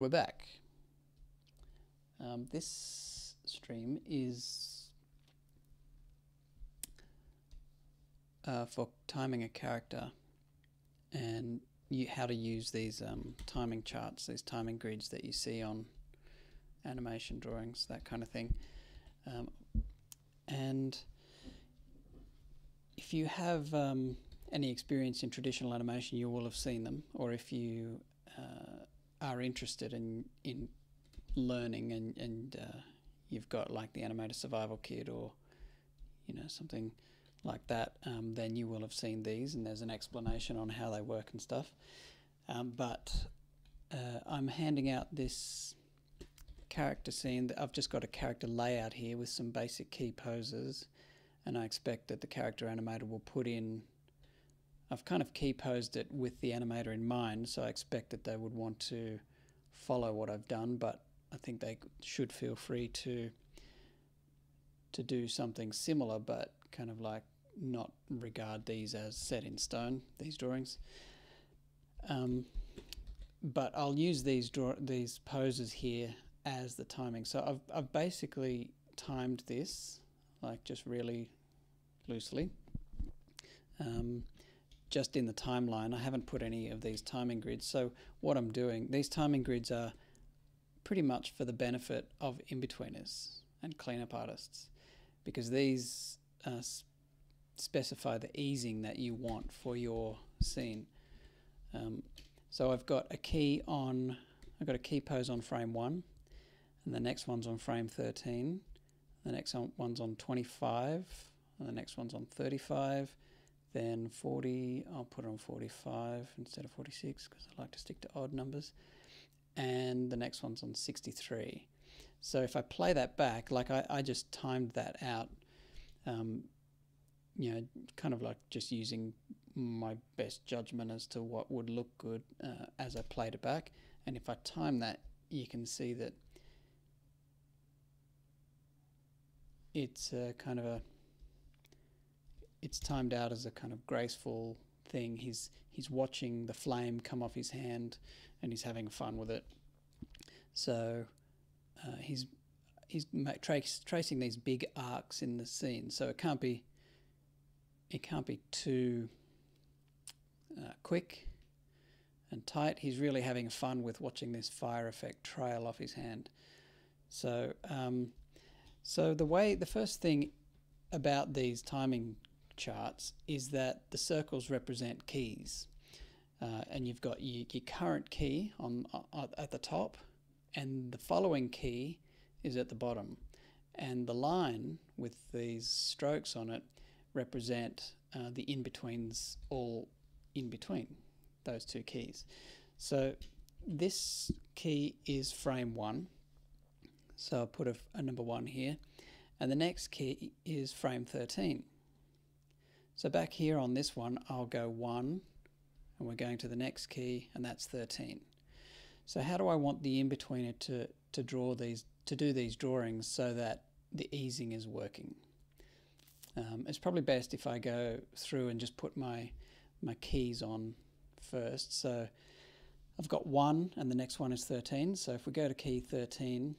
We're back. This stream is for timing a character and how to use these timing charts, these timing grids that you see on animation drawings, that kind of thing. And if you have any experience in traditional animation, you will have seen them, or if you are interested in learning and you've got like the Animator Survival Kit or something like that, then you will have seen these, and there's an explanation on how they work and stuff. But I'm handing out this character scene. I've just got a character layout here with some basic key poses, and I expect that the character animator will put in. I've kind of key posed it with the animator in mind, so I expect that they would want to follow what I've done, but I think they should feel free to do something similar, but kind of like not regard these as set in stone, these drawings. But I'll use these poses here as the timing. So I've basically timed this, like just really loosely. Just in the timeline. I haven't put any of these timing grids. So what I'm doing, these timing grids are pretty much for the benefit of in-betweeners and cleanup artists, because these specify the easing that you want for your scene. So I've got a key pose on frame 1, and the next one's on frame 13, the next one's on 25, and the next one's on 35. Then 40, I'll put it on 45 instead of 46 because I like to stick to odd numbers. And the next one's on 63. So if I play that back, like I just timed that out, kind of like just using my best judgment as to what would look good as I played it back. And if I time that, you can see that it's kind of it's timed out as a kind of graceful thing. He's watching the flame come off his hand, and he's having fun with it. So he's tracing these big arcs in the scene. So it can't be too quick and tight. He's really having fun with watching this fire effect trail off his hand. So the first thing about these timing charts is that the circles represent keys, and you've got your current key at the top, and the following key is at the bottom, and the line with these strokes on it represent the in-betweens, all in between those two keys. So this key is frame 1, so I'll put a number 1 here, and the next key is frame 13. So back here on this one, I'll go 1, and we're going to the next key, and that's 13. So how do I want the in-betweener to do these drawings so that the easing is working? It's probably best if I go through and just put my keys on first. So I've got 1, and the next one is 13. So if we go to key 13,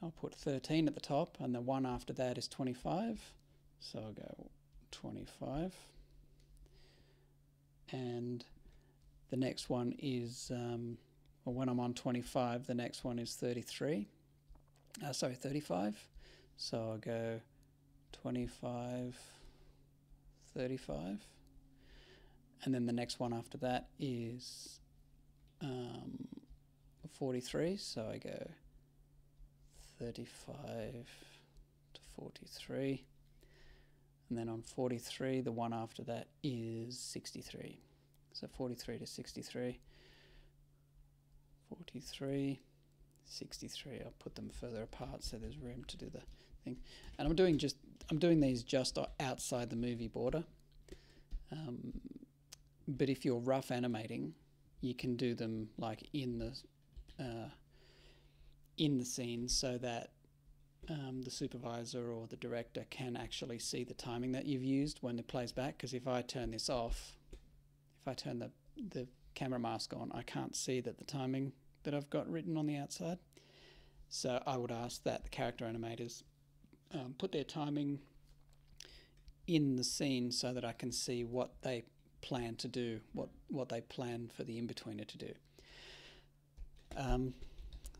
I'll put 13 at the top, and the one after that is 25. So I'll go 25, and the next one is when I'm on 25, the next one is 35. So I'll go 25, 35, and then the next one after that is 43. So I go 35 to 43. And then on 43, the one after that is 63. So 43 to 63. 43, 63. I'll put them further apart so there's room to do the thing. And I'm doing these just outside the movie border. But if you're rough animating, you can do them like in the scene so that the supervisor or the director can actually see the timing that you've used when it plays back. Because if I turn this off, if I turn the camera mask on, I can't see that the timing that I've got written on the outside. So I would ask that the character animators put their timing in the scene so that I can see what they plan to do, what they plan for the in-betweener to do.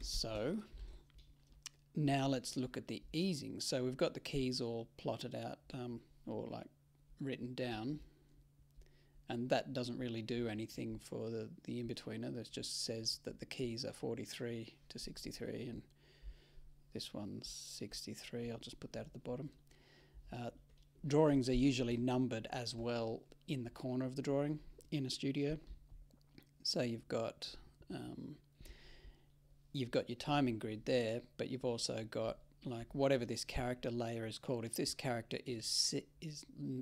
So now let's look at the easing. So we've got the keys all plotted out or like written down, and that doesn't really do anything for the in-betweener. That just says that the keys are 43 to 63 and this one's 63. I'll just put that at the bottom. Drawings are usually numbered as well in the corner of the drawing in a studio. So you've got your timing grid there, but you've also got like whatever this character layer is called. If this character is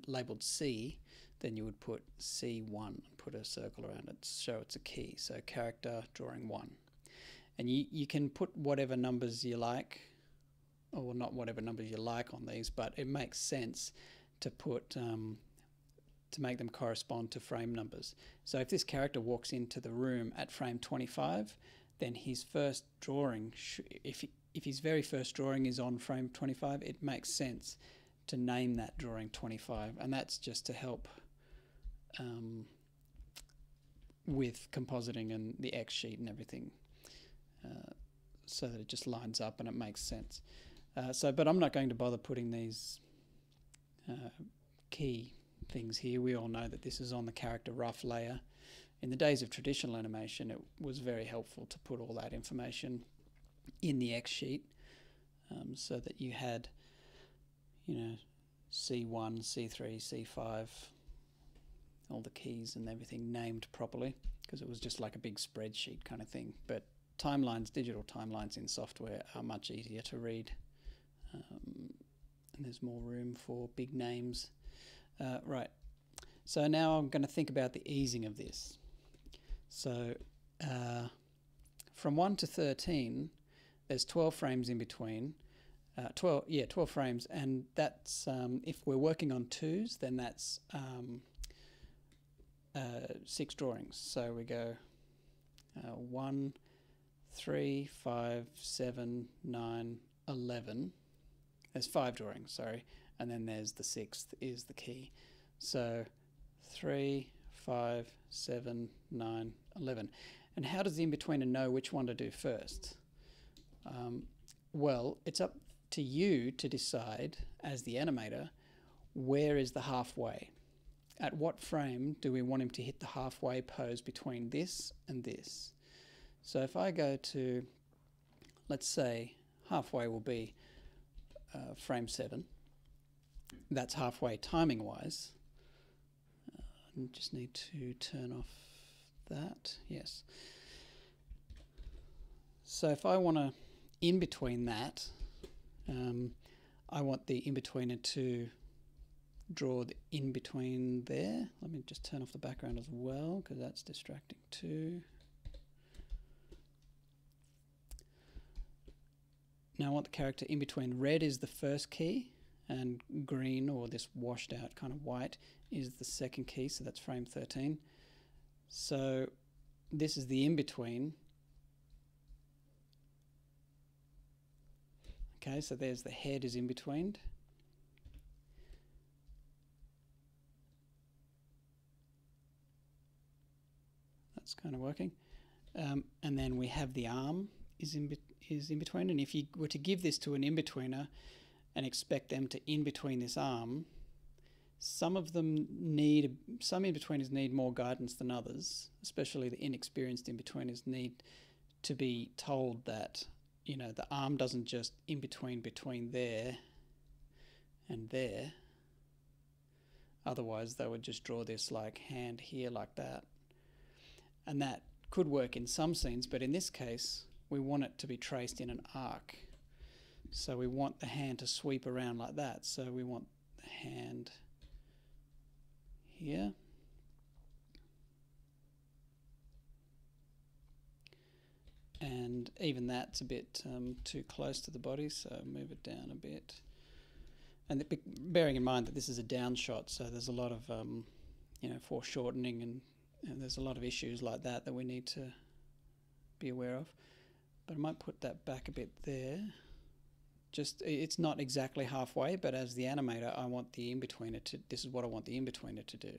labelled C, then you would put C1 and put a circle around it so it's a key. So character drawing 1. And you can put whatever numbers you like, or not whatever numbers you like on these, but it makes sense to put to make them correspond to frame numbers. So if this character walks into the room at frame 25, then his first drawing, if his very first drawing is on frame 25, it makes sense to name that drawing 25, and that's just to help with compositing and the X sheet and everything, so that it just lines up and it makes sense. But I'm not going to bother putting these key things here. We all know that this is on the character rough layer. In the days of traditional animation, it was very helpful to put all that information in the X sheet, so that you had, C1, C3, C5, all the keys and everything named properly, because it was just like a big spreadsheet kind of thing. But timelines, digital timelines in software are much easier to read, and there's more room for big names. Right, so now I'm going to think about the easing of this. So from 1 to 13, there's 12 frames in between. 12 frames, and that's if we're working on 2s, then that's 6 drawings. So we go 1, 3, 5, 7, 9, 11. There's 5 drawings, sorry, and then there's the 6th is the key. So 3, 5, 7, 9, 11. And how does the in-betweener know which one to do first? Well, it's up to you to decide, as the animator, where is the halfway? At what frame do we want him to hit the halfway pose between this and this? So if I go to, let's say, halfway will be frame 7. That's halfway timing-wise. I just need to turn off that. Yes. So if I want to in-between that, I want the in-betweener to draw the in-between there. Let me just turn off the background as well, because that's distracting too. Now I want the character in between. Red is the first key, and green, or this washed out kind of white, is the second key, so that's frame 13. So this is the in-between. Okay, so there's the head is in between. That's kind of working. And then we have the arm is in between. And if you were to give this to an in-betweener and expect them to in-between this arm, some in-betweeners need more guidance than others, especially the inexperienced in-betweeners need to be told that, the arm doesn't just in-between there and there. Otherwise, they would just draw this like hand here like that. And that could work in some scenes, but in this case, we want it to be traced in an arc. So we want the hand to sweep around like that. So we want the hand here. And even that's a bit too close to the body, so move it down a bit. And bearing in mind that this is a down shot, so there's a lot of foreshortening and there's a lot of issues like that we need to be aware of. But I might put that back a bit there. Just, it's not exactly halfway, but as the animator, I want the in-betweener to, this is what I want the in-betweener to do.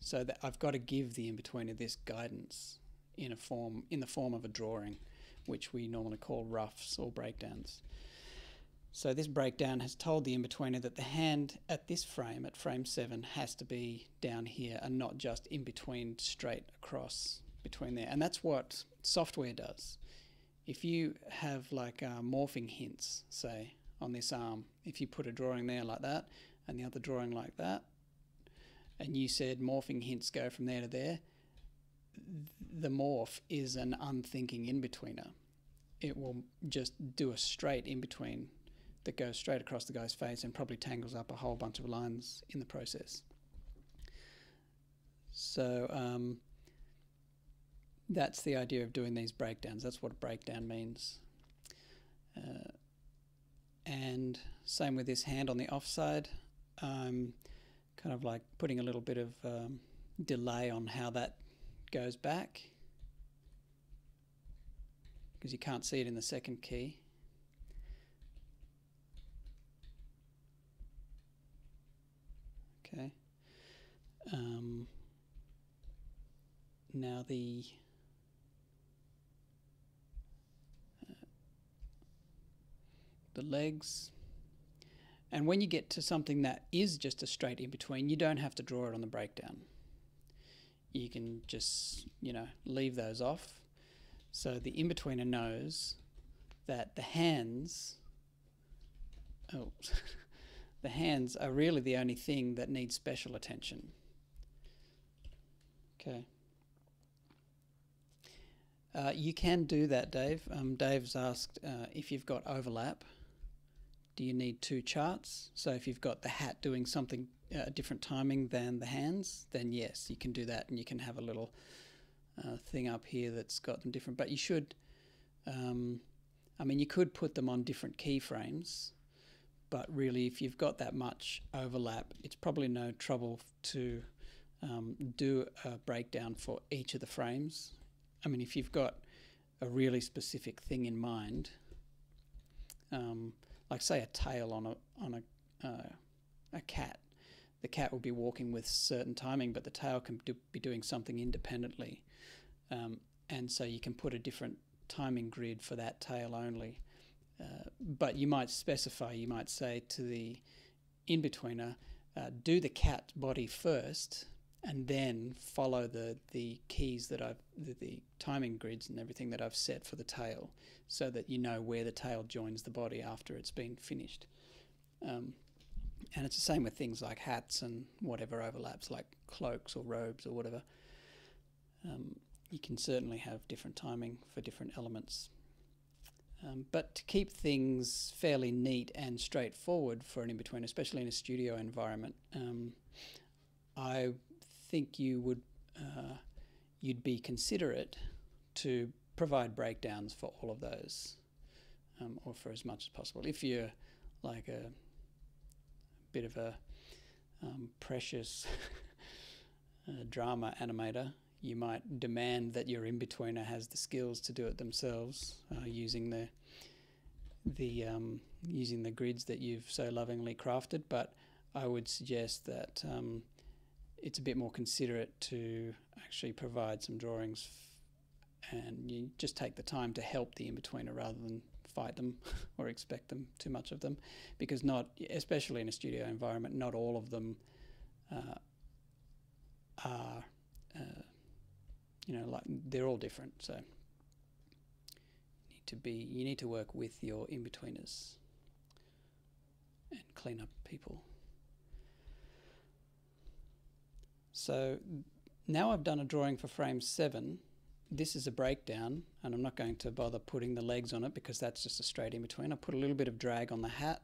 So that I've got to give the in-betweener this guidance in the form of a drawing, which we normally call roughs or breakdowns. So this breakdown has told the in-betweener that the hand at this frame, at frame 7, has to be down here and not just in between, straight across between there. And that's what software does. If you have like morphing hints, say, on this arm, if you put a drawing there like that and the other drawing like that, and you said morphing hints go from there to there, the morph is an unthinking in-betweener. It will just do a straight in-between that goes straight across the guy's face and probably tangles up a whole bunch of lines in the process. So that's the idea of doing these breakdowns. That's what a breakdown means. And same with this hand on the offside. I'm kind of like putting a little bit of delay on how that goes back, because you can't see it in the second key. Okay. Now the legs, and when you get to something that is just a straight in between, you don't have to draw it on the breakdown. You can just, you know, leave those off. So the in-betweener knows that the hands, the hands are really the only thing that needs special attention. Okay. You can do that, Dave. Dave's asked if you've got overlap, do you need 2 charts? So if you've got the hat doing something different timing than the hands, then yes, you can do that, and you can have a little thing up here that's got them different. But you should, I mean, you could put them on different keyframes, but really if you've got that much overlap, it's probably no trouble to do a breakdown for each of the frames. I mean, if you've got a really specific thing in mind, like say a tail on a cat, the cat will be walking with certain timing, but the tail can be doing something independently, and so you can put a different timing grid for that tail only. But you might specify, you might say to the in-betweener, do the cat body first, and then follow the keys that the timing grids and everything that I've set for the tail, so that you know where the tail joins the body after it's been finished. And it's the same with things like hats and whatever overlaps, like cloaks or robes or whatever. You can certainly have different timing for different elements. But to keep things fairly neat and straightforward for an in-between, especially in a studio environment, I think you'd be considerate to provide breakdowns for all of those, or for as much as possible. If you're like a bit of a precious drama animator, you might demand that your in-betweener has the skills to do it themselves, using the grids that you've so lovingly crafted. But I would suggest that it's a bit more considerate to actually provide some drawings, and you just take the time to help the in-betweener rather than fight them or expect them too much of them, because especially in a studio environment, not all of them are like they're all different. So you need to work with your in-betweeners and clean up people. So now I've done a drawing for frame 7. This is a breakdown, and I'm not going to bother putting the legs on it because that's just a straight in between. I put a little bit of drag on the hat.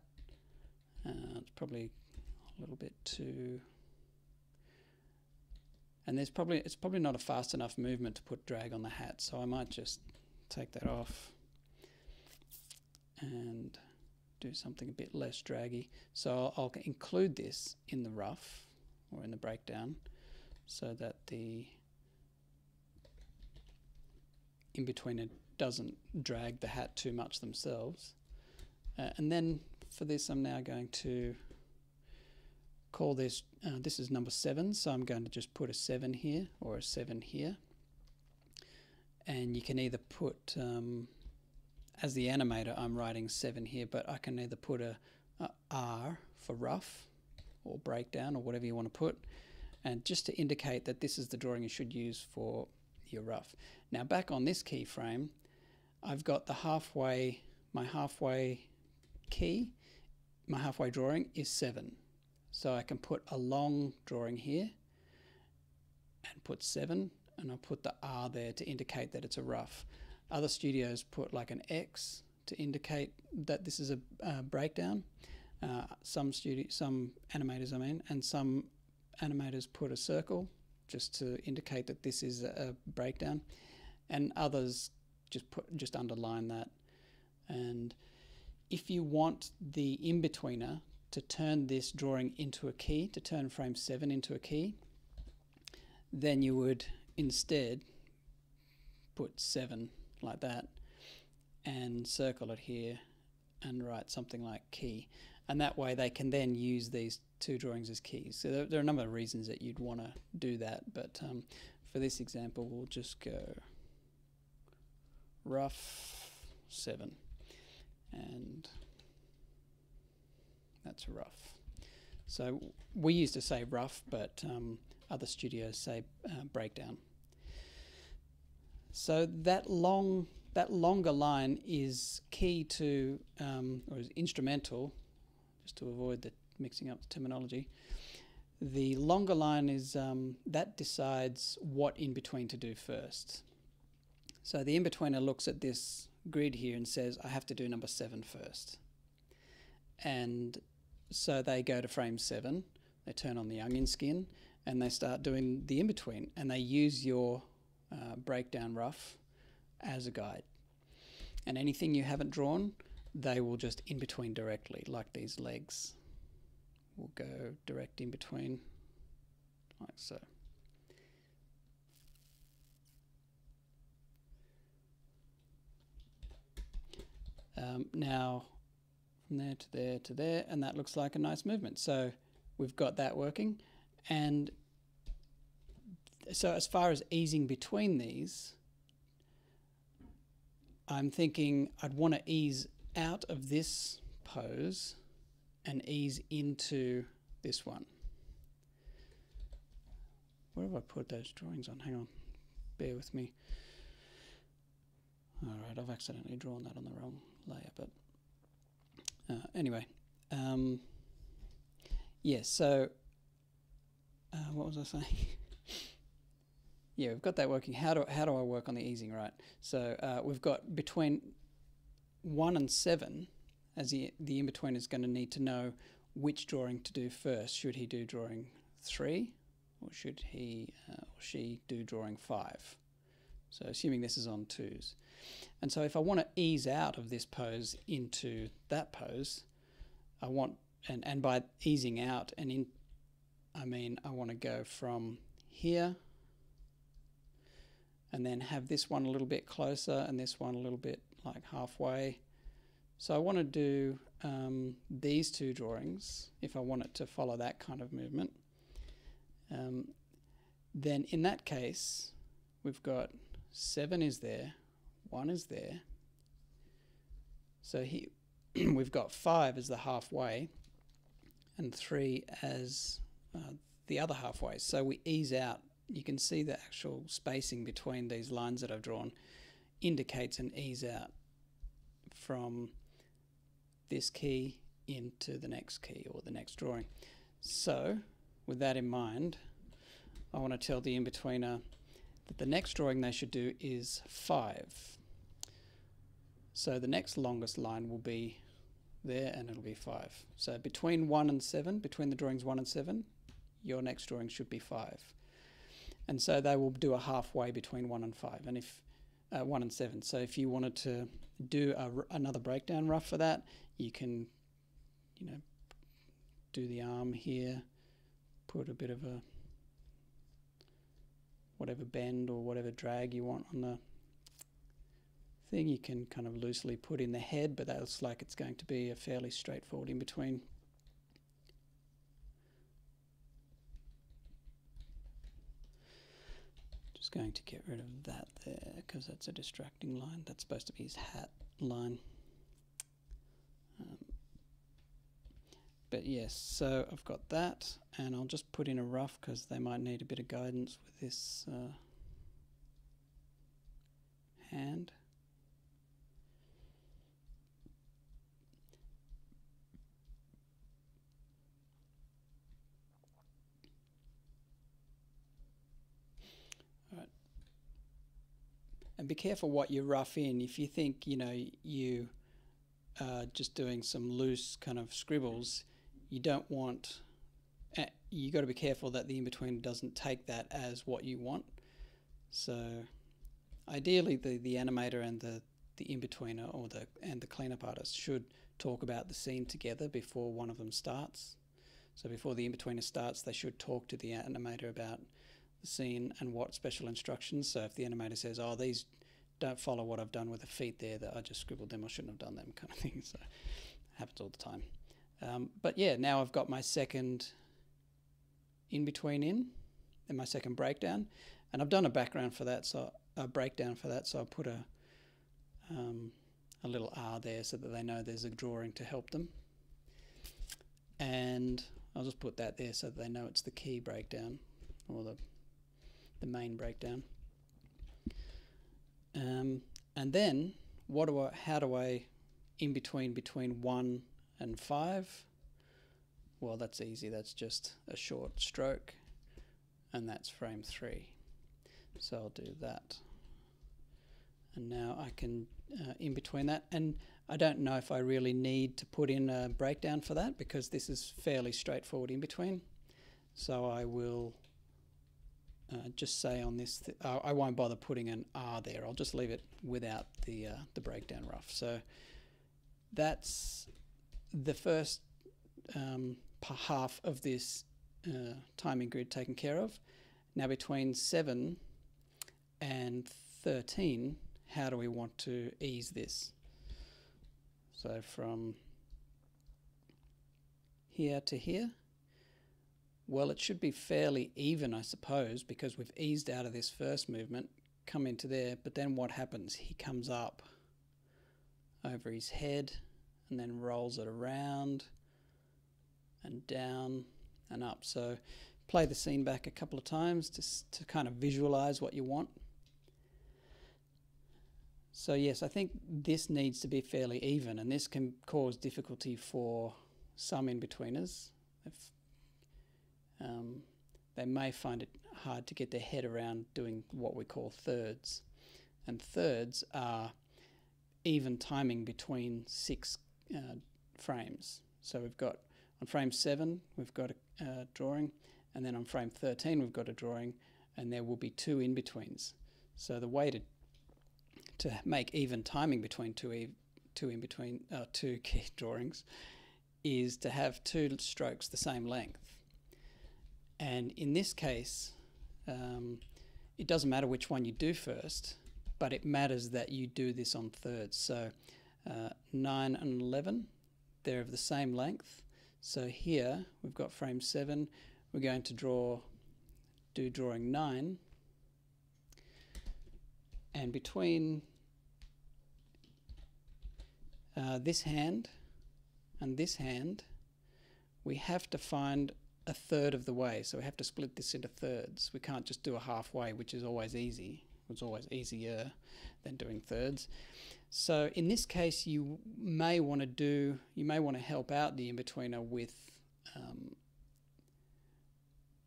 It's probably a little bit too, and it's probably not a fast enough movement to put drag on the hat, so I might just take that off and do something a bit less draggy. So I'll include this in the rough or in the breakdown, so that the in-betweener doesn't drag the hat too much themselves. And then for this, I'm now going to call this, this is number 7, so I'm going to just put a 7 here or a 7 here. And you can either put, as the animator, I'm writing 7 here, but I can either put a R for rough or breakdown or whatever you want to put, and just to indicate that this is the drawing you should use for your rough. Now back on this keyframe, I've got the halfway, my halfway key, my halfway drawing is 7. So I can put a long drawing here and put 7, and I'll put the R there to indicate that it's a rough. Other studios put like an X to indicate that this is a breakdown. Some animators, and some animators put a circle just to indicate that this is a breakdown, and others just underline that. And if you want the in-betweener to turn this drawing into a key, to turn frame 7 into a key, then you would instead put 7 like that and circle it here and write something like key, and that way they can then use these two drawings as keys. So there are a number of reasons that you'd want to do that, but for this example we'll just go rough 7, and that's a rough. So we used to say rough, but other studios say breakdown. So that longer line is key to, or is instrumental, just to avoid the mixing up the terminology. The longer line is, that decides what in-between to do first. So the in-betweener looks at this grid here and says, I have to do number 7 first. And so they go to frame 7, they turn on the onion skin, and they start doing the in-between, and they use your breakdown rough as a guide. And anything you haven't drawn, they will just in-between directly, like these legs will go direct in between, like so. Now from there to there to there, and that looks like a nice movement. So we've got that working. And so as far as easing between these, I'm thinking I'd want to ease out of this pose and ease into this one. Where have I put those drawings on? Hang on, bear with me. All right, I've accidentally drawn that on the wrong layer, but anyway. Yeah, so what was I saying? Yeah, we've got that working. How do I work on the easing, right? So we've got between 1 and 7, as the in-between is going to need to know which drawing to do first. Should he do drawing 3, or should he or she do drawing 5? So assuming this is on 2s. And so if I want to ease out of this pose into that pose, I want, and by easing out and in, I mean I want to go from here and then have this one a little bit closer and this one a little bit like halfway. So I want to do these two drawings if I want it to follow that kind of movement. Then in that case, we've got 7 is there, 1 is there. So here we've got 5 as the halfway and 3 as the other halfway. So we ease out. You can see the actual spacing between these lines that I've drawn indicates an ease out from this key into the next key or the next drawing. So with that in mind, I want to tell the in-betweener that the next drawing they should do is 5. So the next longest line will be there and it'll be 5. So between 1 and 7, between the drawings 1 and 7, your next drawing should be 5. And so they will do a halfway between 1 and 5, and if 1 and 7. So if you wanted to do another breakdown rough for that, you can, you know, do the arm here, put a bit of a whatever bend or whatever drag you want on the thing. You can kind of loosely put in the head, but that looks like it's going to be a fairly straightforward in between. Just going to get rid of that there because that's a distracting line. That's supposed to be his hat line. But yes, so I've got that, and I'll just put in a rough because they might need a bit of guidance with this hand. All right. And be careful what you rough in. If you think, you are just doing some loose kind of scribbles, you don't want, you got to be careful that the in-between doesn't take that as what you want. So ideally the animator and the in-betweener and the cleanup artist should talk about the scene together before one of them starts. So before the in-betweener starts, they should talk to the animator about the scene and what special instructions. So if the animator says, oh, these don't follow what I've done with the feet there, that I just scribbled them, I shouldn't have done them, kind of thing. So it happens all the time. But yeah, now I've got my second in-between and my second breakdown, and I've done a background for that, so a breakdown for that. So I put a little R there so that they know there's a drawing to help them, and I'll just put that there so that they know it's the key breakdown or the main breakdown. And then how do I in between 1 and 5? Well, that's easy. That's just a short stroke, and that's frame 3. So I'll do that. And now I can in between that, and I don't know if I really need to put in a breakdown for that because this is fairly straightforward in between. So I will just say on this, I won't bother putting an R there. I'll just leave it without the breakdown rough. So that's the first half of this timing grid taken care of. Now between 7 and 13, how do we want to ease this? So from here to here, well, it should be fairly even, I suppose, because we've eased out of this first movement, come into there, but then what happens? He comes up over his head and then rolls it around and down and up. So play the scene back a couple of times to kind of visualize what you want. So yes, I think this needs to be fairly even, and this can cause difficulty for some in-betweeners. They may find it hard to get their head around doing what we call thirds. And thirds are even timing between 6 frames. So we've got on frame 7, we've got a drawing, and then on frame 13, we've got a drawing, and there will be 2 in-betweens. So the way to make even timing between two key drawings is to have 2 strokes the same length. And in this case, it doesn't matter which one you do first, but it matters that you do this on thirds. So 9 and 11, they're of the same length. So here we've got frame 7, we're going to do drawing 9, and between this hand and this hand, we have to find a third of the way. So we have to split this into thirds. We can't just do a halfway, which is always easy. It's always easier than doing thirds. So in this case, you may want to help out the in-betweener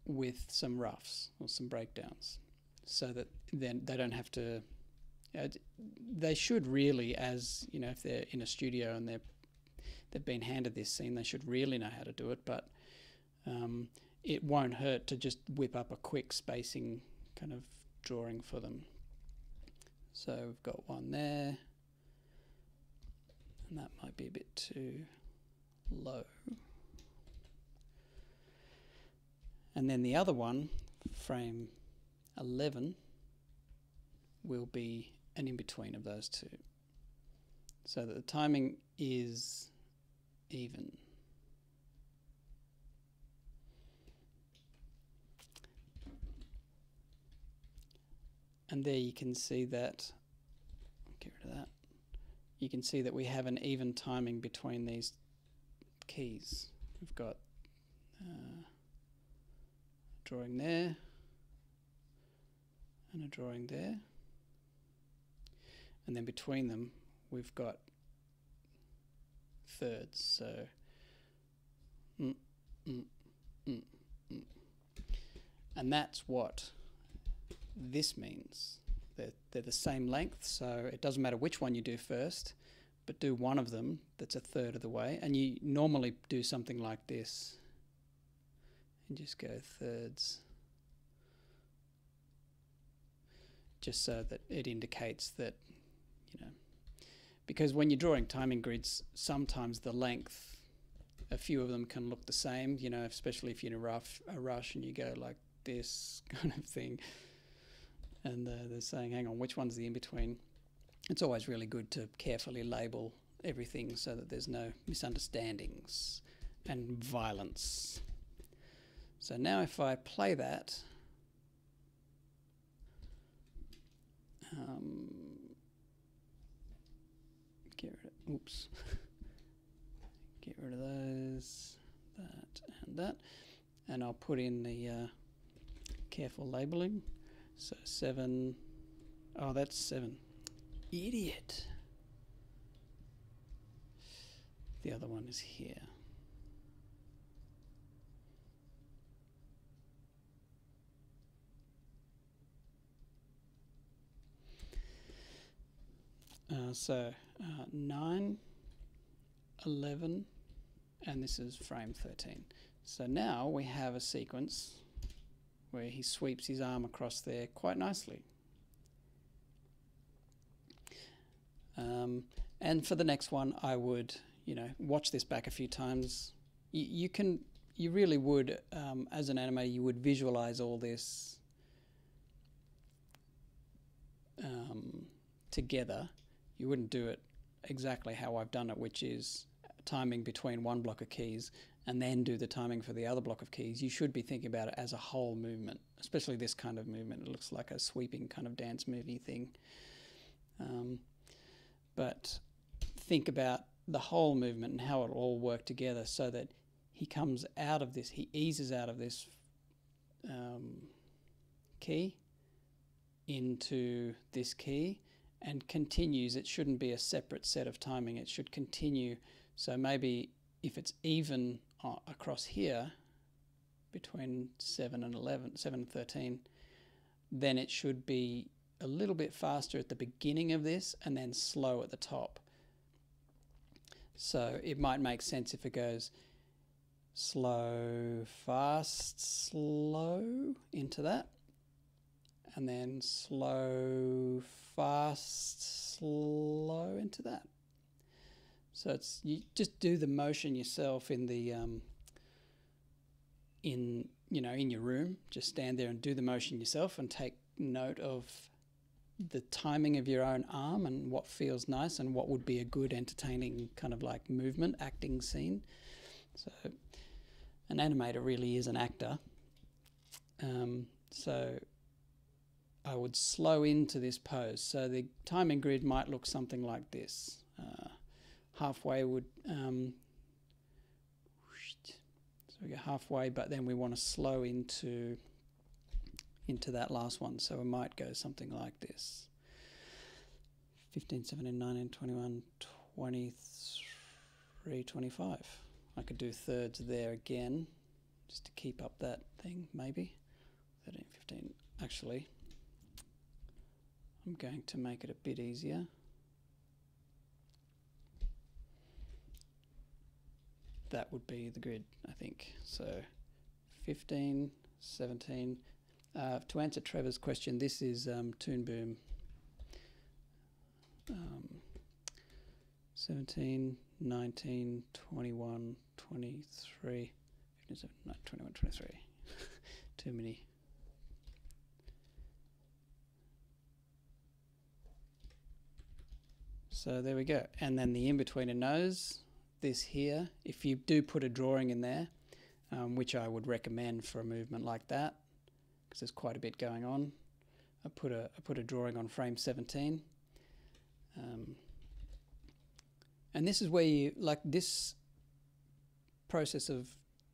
with some roughs or some breakdowns, so that then they don't have to. They should really, as you know, if they're in a studio and they've been handed this scene, they should really know how to do it. But it won't hurt to just whip up a quick spacing kind of drawing for them. So we've got one there, and that might be a bit too low. And then the other one, frame 11 will be an in-between of those two, so that the timing is even. And there you can see that, get rid of that, you can see that we have an even timing between these keys. We've got a drawing there and a drawing there, and then between them we've got thirds, so and that's what this means. They're the same length, so it doesn't matter which one you do first, but do one of them that's a third of the way. And you normally do something like this and just go thirds, just so that it indicates that, you know, because when you're drawing timing grids, sometimes the length, a few of them can look the same, you know, especially if you're in a rush and you go like this kind of thing, and they're saying, hang on, which one's the in-between? It's always really good to carefully label everything so that there's no misunderstandings and violence. So now if I play that, get rid of those, that and that, and I'll put in the careful labeling. So 7, oh, that's 7. Idiot. The other one is here. So 9, 11, and this is frame 13. So now we have a sequence where he sweeps his arm across there quite nicely. And for the next one, I would, you know, watch this back a few times. You really would, as an animator, you would visualize all this together. You wouldn't do it exactly how I've done it, which is timing between one block of keys and then do the timing for the other block of keys. You should be thinking about it as a whole movement, especially this kind of movement. It looks like a sweeping kind of dance movie thing. But think about the whole movement and how it all work together so that he comes out of this, he eases out of this key into this key and continues. It shouldn't be a separate set of timing. It should continue. So maybe if it's even across here between 7 and 11, 7 and 13, then it should be a little bit faster at the beginning of this and then slow at the top. So it might make sense if it goes slow, fast, slow into that, and then slow, fast, slow into that. So it's, you just do the motion yourself in the in your room. Just stand there and do the motion yourself and take note of the timing of your own arm and what feels nice and what would be a good entertaining kind of like movement acting scene. So an animator really is an actor. So I would slow into this pose. So the timing grid might look something like this. Halfway would, so we go halfway, but then we want to slow into that last one. So we might go something like this. 15, 17, 19, 21, 23, 25. I could do thirds there again, just to keep up that thing, maybe. 13, 15. Actually, I'm going to make it a bit easier. That would be the grid, I think. So 15, 17. To answer Trevor's question, this is Toon Boom. 17, 19, 21, 23, 15, 17, 21, 23. Too many. So there we go. And then the in-betweener knows this here. If you do put a drawing in there, which I would recommend for a movement like that, because there's quite a bit going on, I put a drawing on frame 17. And this is where you, like, this process of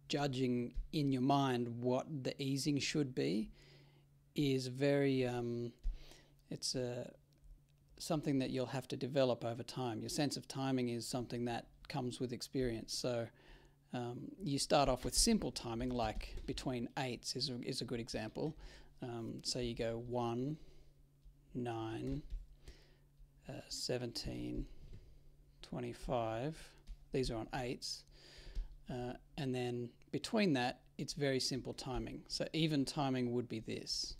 judging in your mind what the easing should be is very, it's something that you'll have to develop over time. Your sense of timing is something that comes with experience. So you start off with simple timing, like between eights is a good example. So you go 1, 9, 17, 25. These are on eights. And then between that, it's very simple timing. So even timing would be this.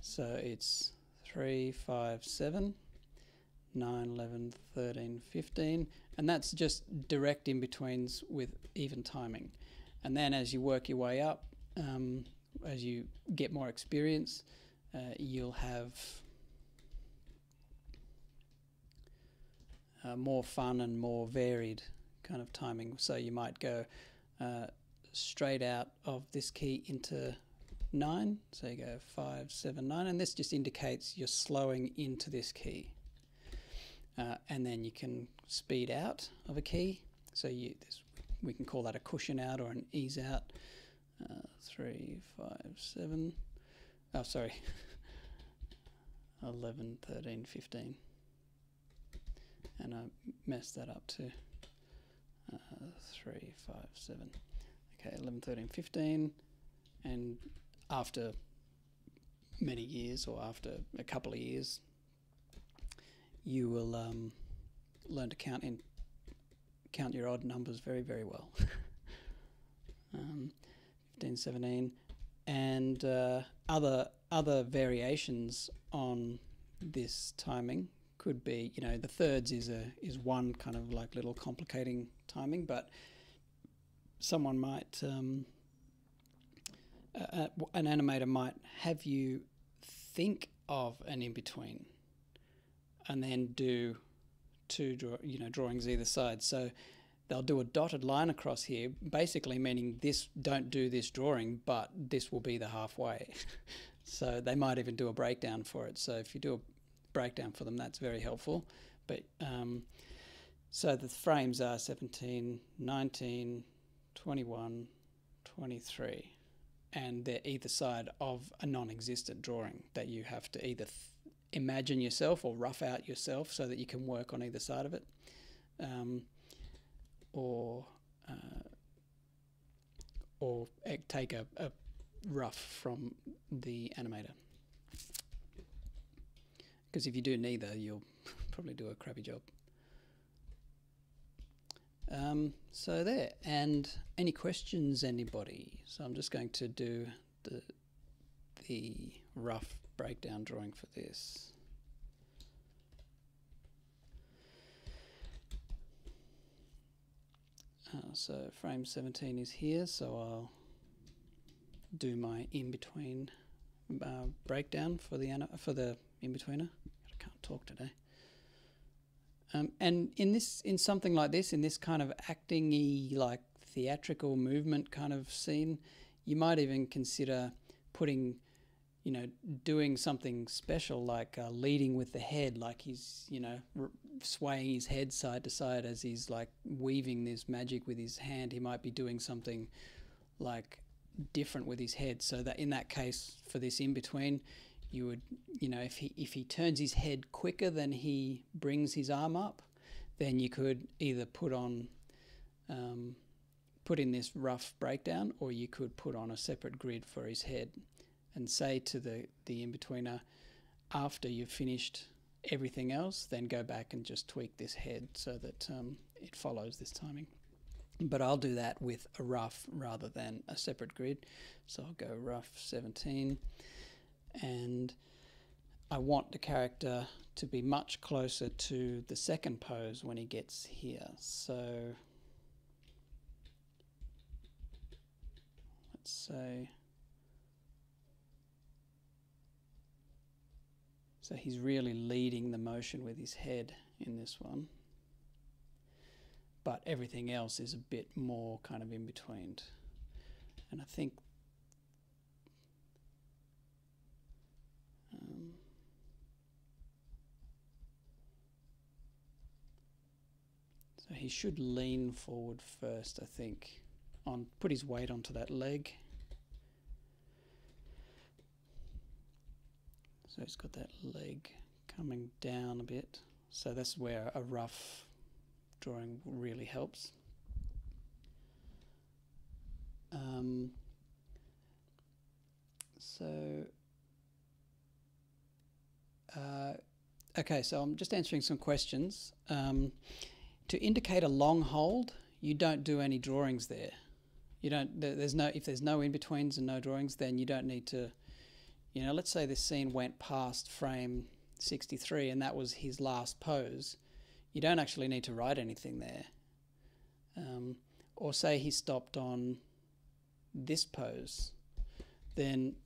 So it's 3, 5, 7, 9, 11, 13, 15. And that's just direct in-betweens with even timing. And then as you work your way up, as you get more experience, you'll have more fun and more varied kind of timing. So you might go straight out of this key into 9. So you go 5, 7, 9, and this just indicates you're slowing into this key. And then you can speed out of a key. So we can call that a cushion out or an ease out. 3, 5, 7. Oh, sorry. 11, 13, 15. And I messed that up too. 3, 5, 7. Okay, 11, 13, 15. And after many years, or after a couple of years, you will learn to count your odd numbers very, very well. 15, 17, and other variations on this timing could be, the thirds is one kind of like little complicating timing, but someone might an animator might have you think of an in-between and then do two drawings either side. So they'll do a dotted line across here, basically meaning this, don't do this drawing, but this will be the halfway. So they might even do a breakdown for it. So if you do a breakdown for them, that's very helpful. But so the frames are 17, 19, 21, 23, and they're either side of a non-existent drawing that you have to either imagine yourself or rough out yourself so that you can work on either side of it, or take a rough from the animator. Because if you do neither, you'll probably do a crappy job. So there. And any questions, anybody? So I'm just going to do the rough breakdown drawing for this. So frame 17 is here, so I'll do my in-between breakdown for the in-betweener. I can't talk today. And in something like this, in this kind of acting-y, like theatrical movement kind of scene, you might even consider putting, doing something special, like leading with the head, like he's, swaying his head side to side as he's like weaving this magic with his hand. He might be doing something like different with his head, so that in that case, for this in-between, you would, if he turns his head quicker than he brings his arm up, then you could either put in this rough breakdown, or you could put on a separate grid for his head and say to the in-betweener, after you've finished everything else, then go back and just tweak this head so that it follows this timing. But I'll do that with a rough rather than a separate grid. So I'll go rough 17, and I want the character to be much closer to the second pose when he gets here. So let's say So he's really leading the motion with his head in this one. But everything else is a bit more kind of in between. And I think so he should lean forward first, I think. Put his weight onto that leg. So he's got that leg coming down a bit. So that's where a rough drawing really helps. Okay, so I'm just answering some questions. To indicate a long hold, you don't do any drawings there. You don't. If there's no in-betweens and no drawings, then you don't need to. Let's say this scene went past frame 63 and that was his last pose. You don't actually need to write anything there. Or say he stopped on this pose, then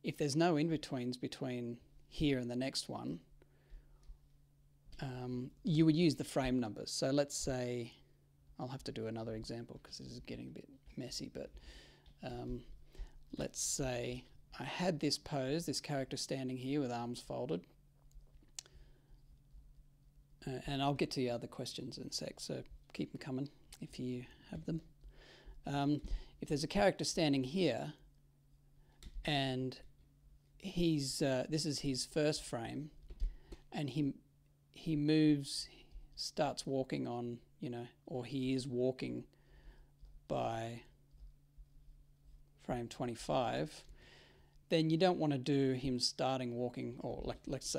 if there's no in-betweens between here and the next one, you would use the frame numbers. So let's say, I'll have to do another example because this is getting a bit messy, but let's say I had this pose, this character standing here with arms folded, and I'll get to the other questions in a sec, so keep them coming if you have them. If there's a character standing here and this is his first frame, and he moves, starts walking on, or he is walking by frame 25, then you don't want to do him starting walking, or let's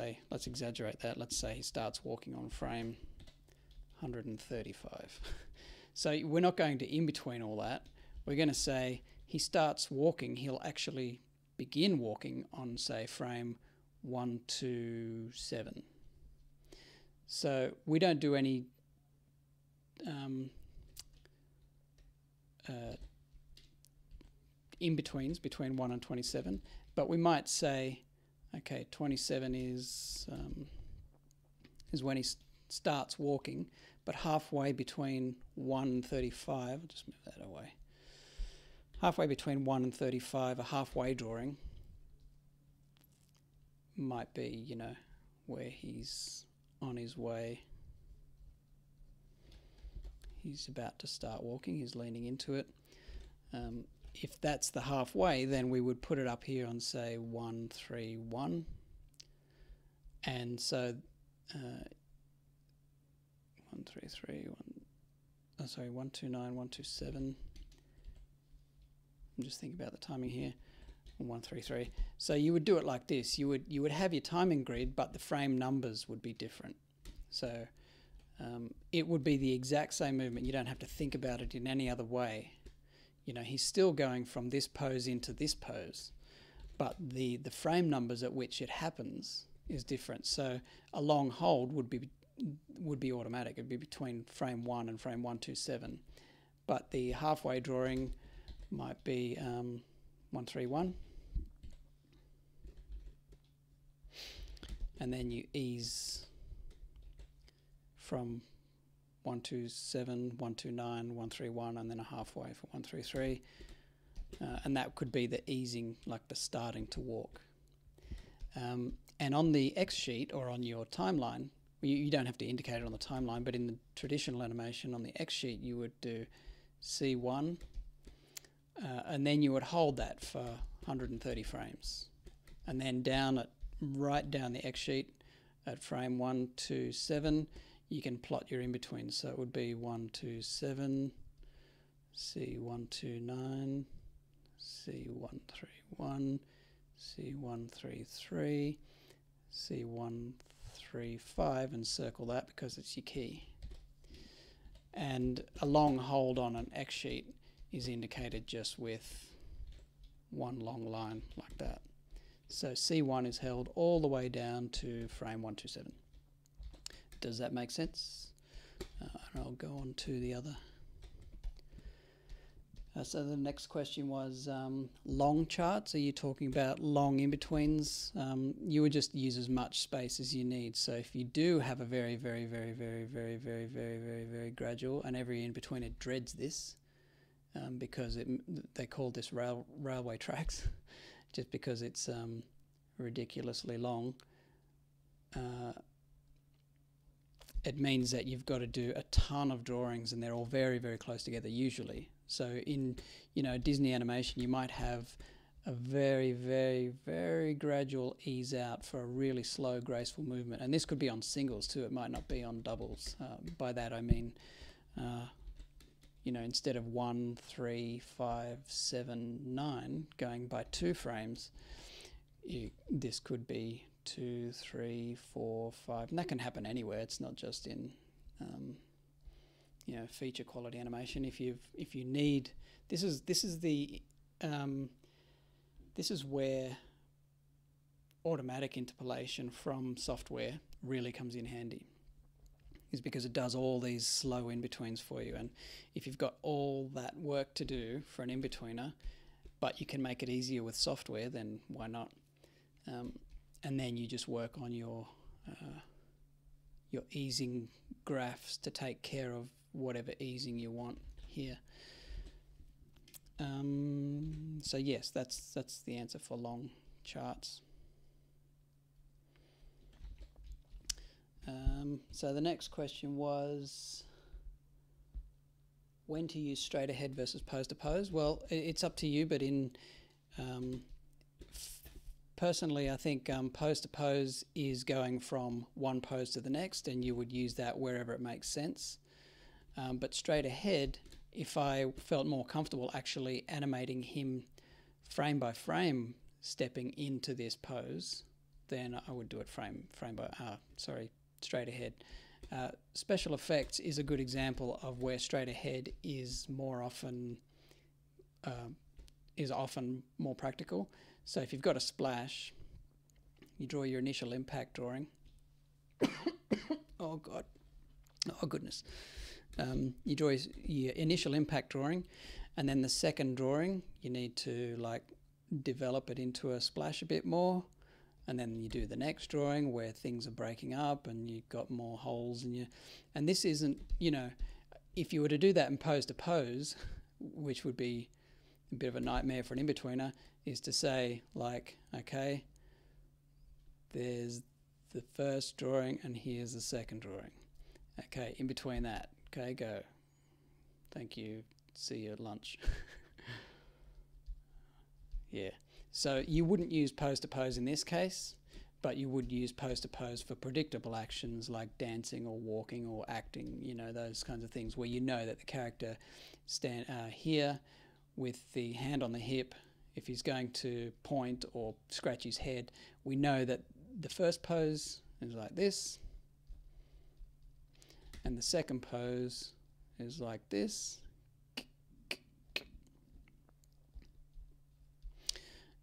exaggerate that. Let's say he starts walking on frame 135. So we're not going to in between all that. We're going to say he starts walking, he'll actually begin walking on, say, frame 127. So we don't do any in-betweens between 1 and 27, but we might say, okay, 27 is when he starts walking, but halfway between 1 and 35, I'll just move that away, halfway between 1 and 35, a halfway drawing might be, where he's on his way, he's about to start walking, he's leaning into it. If that's the halfway, then we would put it up here on, say, 131. And so 129, 127. I'm just thinking about the timing here. 133. So you would do it like this. You would have your timing grid, but the frame numbers would be different. So it would be the exact same movement. You don't have to think about it in any other way. He's still going from this pose into this pose, but the frame numbers at which it happens is different. So a long hold would be automatic. It'd be between frame 1 and frame 127, but the halfway drawing might be 131, and then you ease from 127, 129, 131, and then a halfway for 133, and that could be the easing, like the starting to walk. And on the X sheet or on your timeline, you don't have to indicate it on the timeline, but in the traditional animation on the X sheet, you would do C1, and then you would hold that for 130 frames, and then right down the X sheet at frame 127, you can plot your in-between. So it would be 127, C129, C131, C133, C135, and circle that because it's your key. And a long hold on an X sheet is indicated just with one long line like that. So C1 is held all the way down to frame 127. Does that make sense? And I'll go on to the other. So the next question was long charts. Are you talking about long in-betweens? You would just use as much space as you need. So if you do have a very, very, very, very, very, very, very, very, very gradual, and every in-betweener dreads this because they call this railway tracks just because it's ridiculously long. It means that you've got to do a ton of drawings and they're all very, very close together usually. So in, Disney animation, you might have a very, very, very gradual ease out for a really slow, graceful movement. And this could be on singles too. It might not be on doubles. By that I mean, instead of 1, 3, 5, 7, 9 going by 2 frames, this could be 2, 3, 4, 5, and that can happen anywhere. It's not just in feature quality animation. If you need, this is where automatic interpolation from software really comes in handy, is because it does all these slow in-betweens for you. And if you've got all that work to do for an in-betweener, but you can make it easier with software, then why not? And then you just work on your easing graphs to take care of whatever easing you want here. So yes, that's the answer for long charts. So the next question was when to use straight ahead versus pose to pose. Well, it's up to you, but personally, I think pose to pose is going from one pose to the next, and you would use that wherever it makes sense. But straight ahead, if I felt more comfortable actually animating him frame by frame stepping into this pose, then I would do it straight ahead. Special effects is a good example of where straight ahead is often more practical. So if you've got a splash, you draw your initial impact drawing. Oh God, oh goodness. You draw your initial impact drawing, and then the second drawing, you need to develop it into a splash a bit more, and then you do the next drawing where things are breaking up and you've got more holes and this isn't, if you were to do that in pose to pose, which would be a bit of a nightmare for an in-betweener, is to say okay, there's the first drawing and here's the second drawing. Okay, in between that, okay, go. Thank you, see you at lunch. Yeah, so you wouldn't use pose to pose in this case, but you would use pose to pose for predictable actions like dancing or walking or acting, those kinds of things where that the character stand here with the hand on the hip. If he's going to point or scratch his head, we know that the first pose is like this, and the second pose is like this.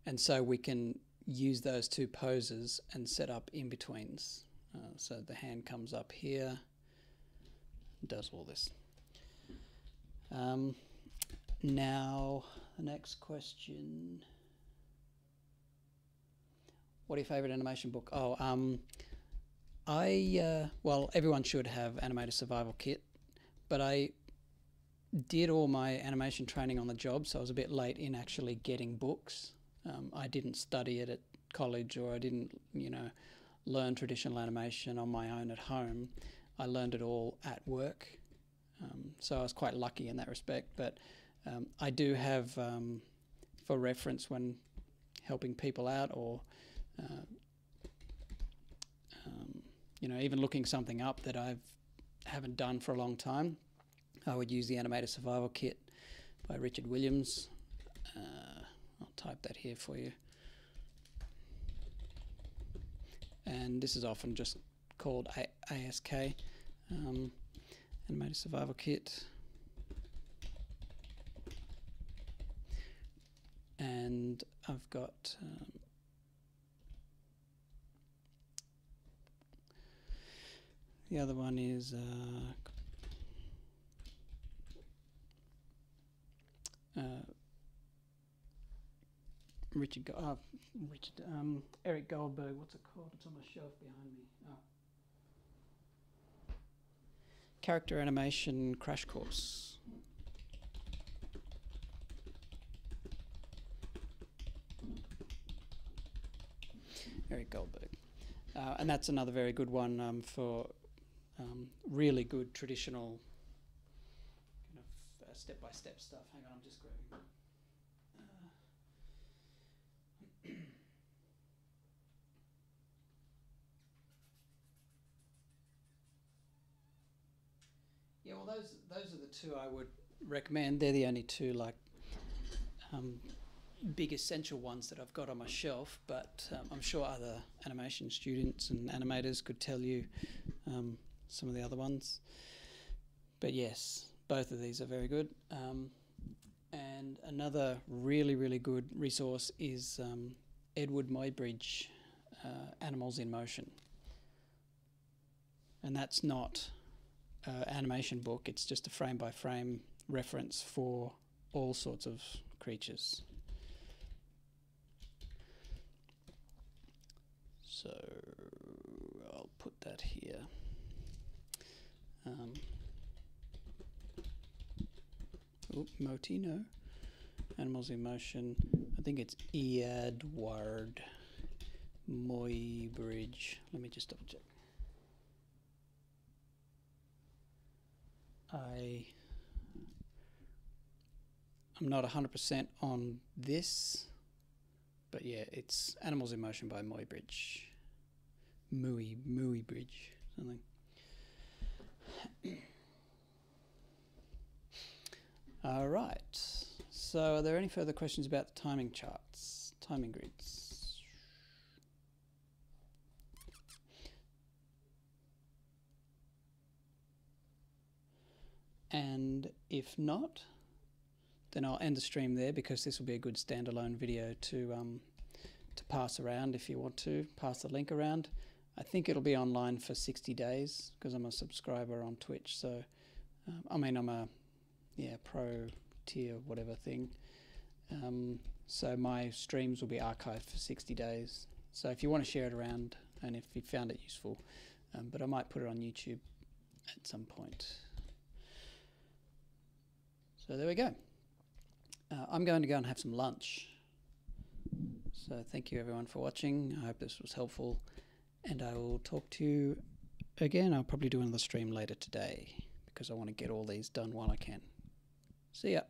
And so we can use those two poses and set up in-betweens. So the hand comes up here, does all this. Now, the next question. What are your favourite animation book? Well, everyone should have Animator Survival Kit, but I did all my animation training on the job, so I was a bit late in actually getting books. I didn't study it at college, or I didn't, learn traditional animation on my own at home. I learned it all at work, so I was quite lucky in that respect. But I do have, for reference when helping people out, or even looking something up that I haven't done for a long time, I would use the Animator Survival Kit by Richard Williams. I'll type that here for you. And this is often just called ASK, Animator Survival Kit. And I've got the other one is Eric Goldberg. What's it called? It's on my shelf behind me. Oh. Character Animation Crash Course. Eric Goldberg. And that's another very good one for really good traditional kind of step-by-step stuff. Hang on, I'm just grabbing yeah, well, those are the two I would recommend. They're the only two big essential ones that I've got on my shelf, but I'm sure other animation students and animators could tell you some of the other ones. But yes, both of these are very good. And another really, really good resource is Edward Muybridge, Animals in Motion. And that's not an animation book, it's just a frame-by-frame reference for all sorts of creatures. So I'll put that here. Motino, Animals in Motion. I think it's Edward Muybridge. Let me just double check. I'm not 100% on this, but yeah, it's Animals in Motion by Muybridge. Muybridge, something. All right. So, are there any further questions about the timing charts, timing grids? And if not, then I'll end the stream there, because this will be a good standalone video to pass around if you want to pass the link around. I think it'll be online for 60 days because I'm a subscriber on Twitch. So, I'm a pro tier whatever thing. So my streams will be archived for 60 days. So if you want to share it around and if you found it useful, but I might put it on YouTube at some point. So there we go. I'm going to go and have some lunch. So thank you everyone for watching. I hope this was helpful, and I will talk to you again. I'll probably do another stream later today because I want to get all these done while I can. See ya.